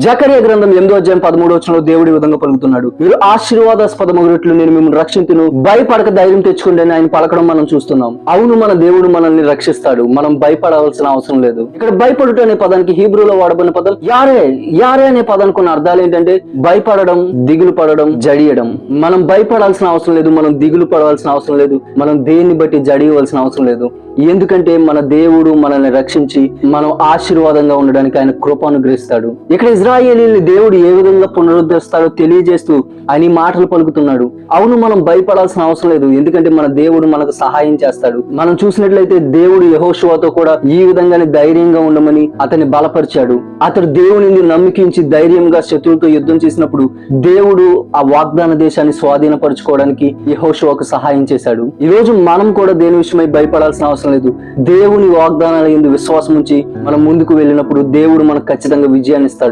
జకరియా గ్రంథం 8వ అధ్యాయం 13వ వచనంలో దేవుడు ఈ విధంగా పలుకుతున్నాడు, మీరు ఆశీర్వాదాస్పదమగునట్లు నేను మిమ్మల్ని రక్షించును, భయపడక ధైర్యం తెచ్చుకోండి అని ఆయన పలకడం మనం చూస్తున్నాం. అవును, మన దేవుడు మనల్ని రక్షిస్తాడు, మనం భయపడవలసిన అవసరం లేదు. ఇక్కడ భయపడుట అనే పదానికి హీబ్రూలో వాడబడిన పదం యారే అనే పదానికి ఉన్న అర్థాలు ఏంటంటే భయపడడం, దిగులు పడడం, జడియడం. మనం భయపడాల్సిన అవసరం లేదు, మనం దిగులు పడవలసిన అవసరం లేదు, మనం దేన్ని బట్టి జడియవలసిన అవసరం లేదు. ఎందుకంటే మన దేవుడు మనల్ని రక్షించి మనం ఆశీర్వాదంగా ఉండడానికి ఆయన కృప అనుగ్రహిస్తాడు. ఇక్కడ ఇజ్రాయేలీని దేవుడు ఏ విధంగా పునరుద్ధరిస్తాడో తెలియజేస్తూ ఆయన మాటలు పలుకుతున్నాడు. అవును, మనం భయపడాల్సిన అవసరం లేదు, ఎందుకంటే మన దేవుడు మనకు సహాయం చేస్తాడు. మనం చూసినట్లయితే దేవుడు యెహోషువతో కూడా ఈ విధంగానే ధైర్యంగా ఉండమని అతన్ని బలపరిచాడు. అతడు దేవునిని నమ్మికించి ధైర్యంగా శత్రువుతో యుద్ధం చేసినప్పుడు దేవుడు ఆ వాగ్దాన దేశాన్ని స్వాధీనపరచుకోవడానికి యెహోషువకు సహాయం చేశాడు. ఈ రోజు మనం కూడా దేని విషయమై భయపడాల్సిన అవసరం లేదు. దేవుని వాగ్దానాల యందు విశ్వాసం ఉంచి మనం ముందుకు వెళ్ళినప్పుడు దేవుడు మనకు ఖచ్చితంగా విజయాన్ని ఇస్తాడు.